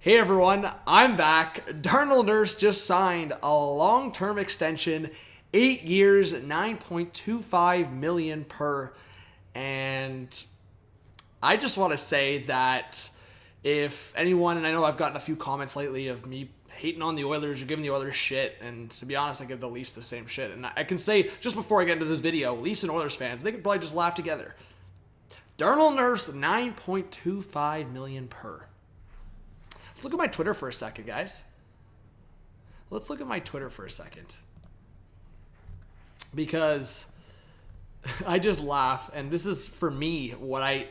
Hey everyone, I'm back. Darnell Nurse just signed a long-term extension, 8 years, $9.25 million per. And I just want to say that if anyone, and I know I've gotten a few comments lately of me hating on the Oilers or giving the Oilers shit, and to be honest, I give the Leafs the same shit. And I can say, just before I get into this video, Leafs and Oilers fans, they could probably just laugh together. Darnell Nurse, $9.25 million per. Let's look at my Twitter for a second, guys. Let's look at my Twitter for a second. Because I just laugh, and this is for me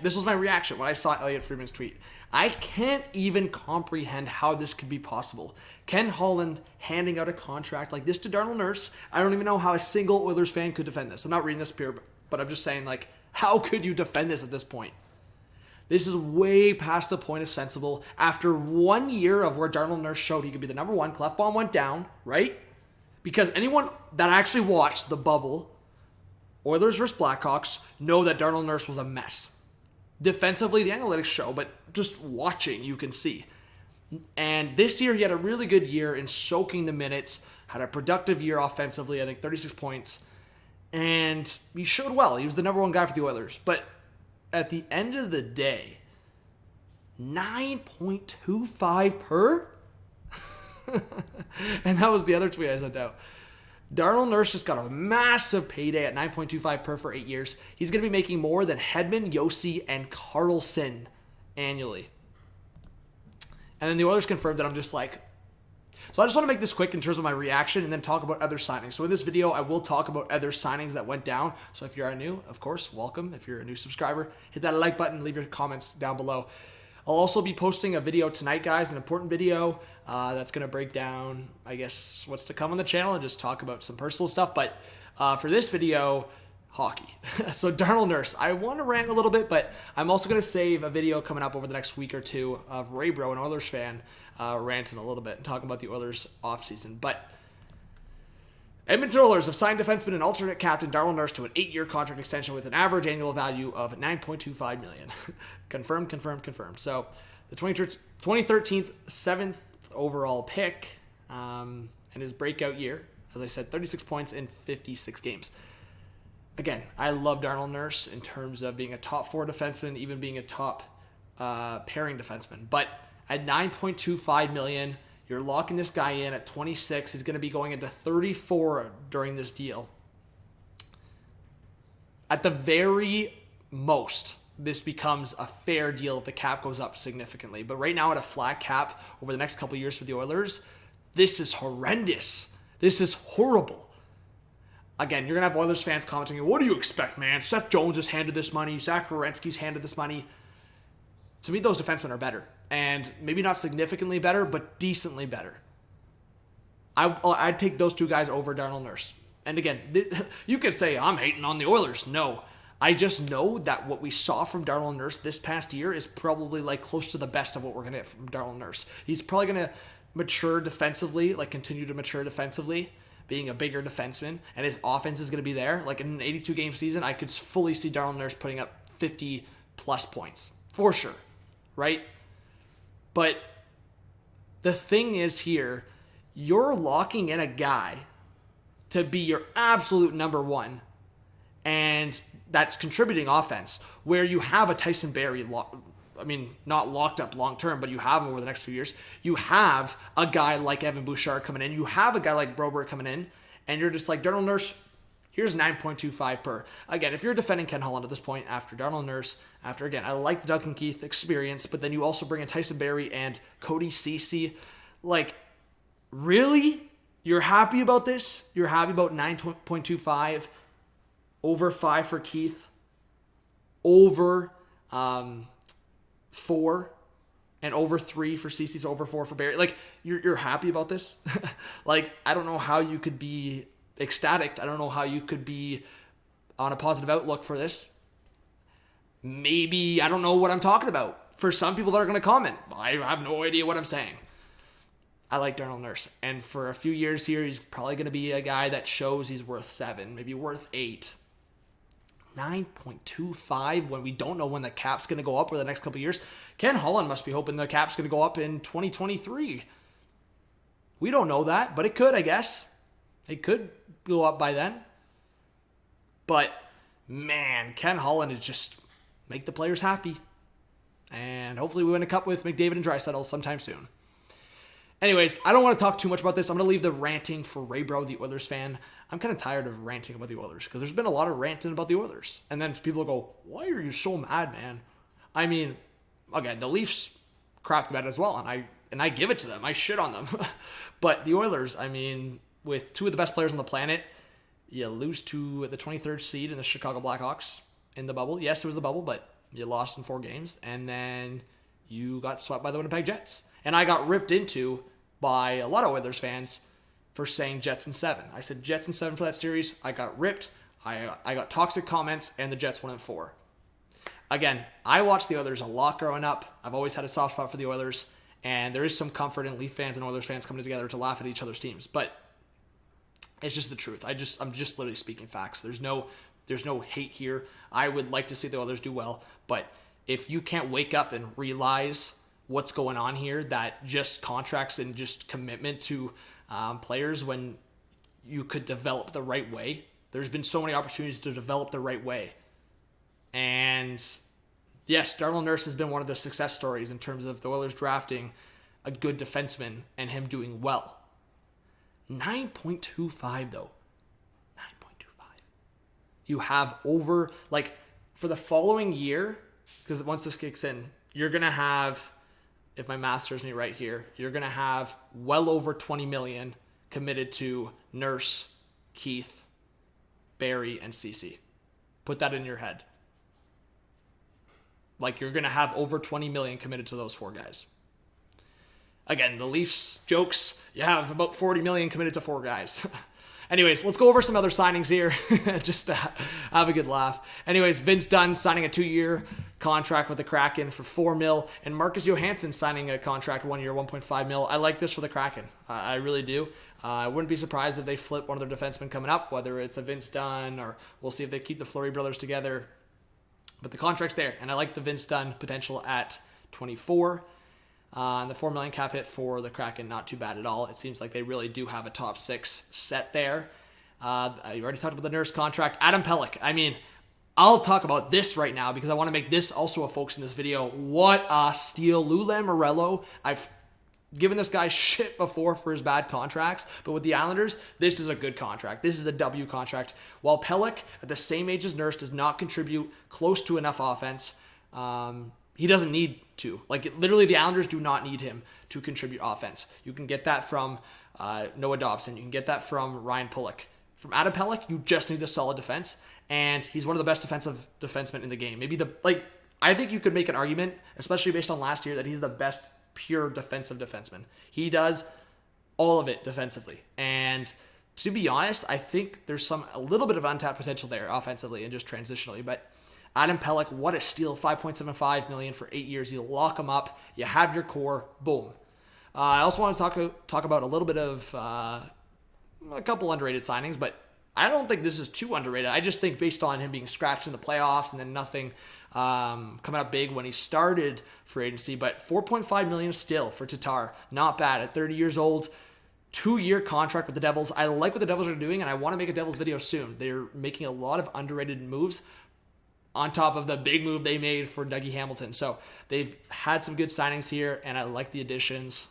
this was my reaction when I saw Elliotte Friedman's tweet. I can't even comprehend how this could be possible. Ken Holland handing out a contract like this to Darnell Nurse. I don't even know how a single Oilers fan could defend this. I'm not reading this here, but I'm just saying, like, how could you defend this at this point? This is way past the point of sensible. After 1 year of where Darnell Nurse showed he could be the number one, Clefbaum went down, right? Because anyone that actually watched the bubble, Oilers versus Blackhawks, know that Darnell Nurse was a mess. Defensively, the analytics show, but just watching, you can see. And this year, he had a really good year in soaking the minutes, had a productive year offensively, I think 36 points. And he showed well. He was the number one guy for the Oilers. But at the end of the day, 9.25 per? And that was the other tweet I sent out. Darnell Nurse just got a massive payday at 9.25 per for 8 years. He's going to be making more than Hedman, Yossi, and Carlson annually. And then the Oilers confirmed that. I'm just like... So I just want to make this quick in terms of my reaction and then talk about other signings. So in this video, I will talk about other signings that went down. So if you're new, of course, welcome. If you're a new subscriber, hit that like button, leave your comments down below. I'll also be posting a video tonight, guys, an important video that's going to break down, I guess, what's to come on the channel and just talk about some personal stuff. But for this video, hockey. So Darnell Nurse, I want to rant a little bit, but I'm also going to save a video coming up over the next week or two of Ray Bro, an Oilers fan, ranting a little bit and talking about the Oilers offseason. But Edmonton Oilers have signed defenseman and alternate captain Darnell Nurse to an 8-year contract extension with an average annual value of $9.25 million. Confirmed. So the 2013 7th overall pick and his breakout year, as I said, 36 points in 56 games. Again, I love Darnell Nurse in terms of being a top 4 defenseman, even being a top pairing defenseman. But at $9.25 million, you're locking this guy in at 26. He's going to be going into 34 during this deal. At the very most, this becomes a fair deal if the cap goes up significantly. But right now, at a flat cap over the next couple of years for the Oilers, this is horrendous. This is horrible. Again, you're going to have Oilers fans commenting, what do you expect, man? Seth Jones has handed this money. Zach Werenski's handed this money. To me, those defensemen are better. And maybe not significantly better, but decently better. I'd take those two guys over Darnell Nurse. And again, you could say, I'm hating on the Oilers. No. I just know that what we saw from Darnell Nurse this past year is probably like close to the best of what we're going to get from Darnell Nurse. He's probably going to mature defensively, like continue to mature defensively, being a bigger defenseman, and his offense is going to be there. Like in an 82-game season, I could fully see Darnell Nurse putting up 50-plus points. For sure. Right? But the thing is here, you're locking in a guy to be your absolute number one, and that's contributing offense, where you have a Tyson Barrie, not locked up long term, but you have him over the next few years. You have a guy like Evan Bouchard coming in. You have a guy like Broberg coming in, and you're just like, Darnell Nurse, here's 9.25 per. Again, if you're defending Ken Holland at this point after Darnell Nurse, again, I like the Duncan Keith experience, but then you also bring in Tyson Barrie and Cody Ceci. Like, really? You're happy about this? You're happy about 9.25 over 5 for Keith, over 4, and over 3 for Ceci, so over 4 for Barrie. Like, you're happy about this? Like, I don't know how you could be ecstatic. I don't know how you could be on a positive outlook for this. Maybe I don't know what I'm talking about. For some people that are going to comment, I have no idea what I'm saying. I like Darnell Nurse. And for a few years here, he's probably going to be a guy that shows he's worth 7, maybe worth 8. 9.25 when we don't know when the cap's going to go up over the next couple of years. Ken Holland must be hoping the cap's going to go up in 2023. We don't know that, but it could, I guess. It could go up by then. But, man, Ken Holland is just make the players happy. And hopefully we win a cup with McDavid and Draisaitl sometime soon. Anyways, I don't want to talk too much about this. I'm going to leave the ranting for Ray Bro, the Oilers fan. I'm kind of tired of ranting about the Oilers because there's been a lot of ranting about the Oilers. And then people go, why are you so mad, man? I mean, again, the Leafs crapped the bed as well, and I give it to them. I shit on them. But the Oilers, I mean, with two of the best players on the planet, you lose to the 23rd seed in the Chicago Blackhawks in the bubble. Yes, it was the bubble, but you lost in 4 games. And then you got swept by the Winnipeg Jets. And I got ripped into by a lot of Oilers fans for saying Jets in 7. I said Jets in 7 for that series. I got ripped. I got toxic comments, and the Jets won in 4. Again, I watched the Oilers a lot growing up. I've always had a soft spot for the Oilers, and there is some comfort in Leaf fans and Oilers fans coming together to laugh at each other's teams. But it's just the truth. I'm just literally speaking facts. There's no hate here. I would like to see the Oilers do well, but if you can't wake up and realize what's going on here, that just contracts and just commitment to players when you could develop the right way. There's been so many opportunities to develop the right way. And yes, Darnell Nurse has been one of the success stories in terms of the Oilers drafting a good defenseman and him doing well. 9.25 though. 9.25. You have over, like, for the following year, because once this kicks in, you're going to have, if my math serves me right here, you're going to have well over $20 million committed to Nurse, Keith, Barry, and CC. Put that in your head. Like, you're going to have over $20 million committed to those 4 guys. Again, the Leafs jokes, you have about $40 million committed to 4 guys. Anyways, let's go over some other signings here, just to have a good laugh. Anyways, Vince Dunn signing a 2-year contract with the Kraken for $4 million, and Marcus Johansson signing a contract 1 year, $1.5 million. I like this for the Kraken. I really do. I wouldn't be surprised if they flip one of their defensemen coming up, whether it's a Vince Dunn, or we'll see if they keep the Fleury brothers together. But the contract's there, and I like the Vince Dunn potential at 24. And the $4 million cap hit for the Kraken, not too bad at all. It seems like they really do have a top 6 set there. I already talked about the Nurse contract. Adam Pelech. I mean, I'll talk about this right now because I want to make this also a focus in this video. What a steal. Lou Lamoriello. I've given this guy shit before for his bad contracts, but with the Islanders, this is a good contract. This is a W contract. While Pelech, at the same age as Nurse, does not contribute close to enough offense, he doesn't need to. Like, literally, the Islanders do not need him to contribute offense. You can get that from Noah Dobson. You can get that from Ryan Pulock. From Adam Pelech, you just need a solid defense, and he's one of the best defensive defensemen in the game. I think you could make an argument, especially based on last year, that he's the best pure defensive defenseman. He does all of it defensively. And to be honest, I think there's a little bit of untapped potential there offensively and just transitionally, but Adam Pelech, what a steal. $5.75 million for 8 years. You lock him up. You have your core. Boom. I also want to talk about a little bit of a couple underrated signings, but I don't think this is too underrated. I just think based on him being scratched in the playoffs and then nothing coming up big when he started free agency, but $4.5 million still for Tatar. Not bad at 30 years old. 2-year contract with the Devils. I like what the Devils are doing, and I want to make a Devils video soon. They're making a lot of underrated moves on top of the big move they made for Dougie Hamilton. So they've had some good signings here, and I like the additions.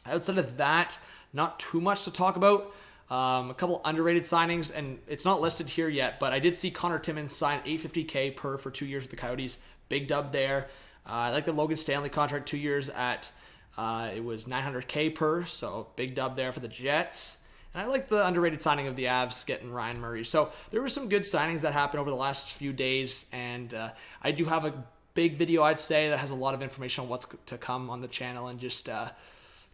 Outside of that, not too much to talk about. A couple underrated signings, and it's not listed here yet, but I did see Connor Timmins sign $850K per for 2 years with the Coyotes. Big dub there. I like the Logan Stanley contract, 2 years at, it was $900K per, so big dub there for the Jets. And I like the underrated signing of the Avs getting Ryan Murray. So there were some good signings that happened over the last few days, and I do have a big video, I'd say, that has a lot of information on what's to come on the channel, and just kind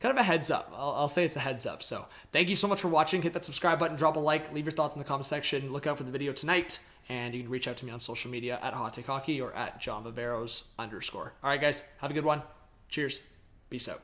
of a heads up. I'll say it's a heads up. So thank you so much for watching. Hit that subscribe button, drop a like, leave your thoughts in the comment section. Look out for the video tonight, and you can reach out to me on social media at Hot Take Hockey or at John Viveiros _. All right, guys, have a good one. Cheers. Peace out.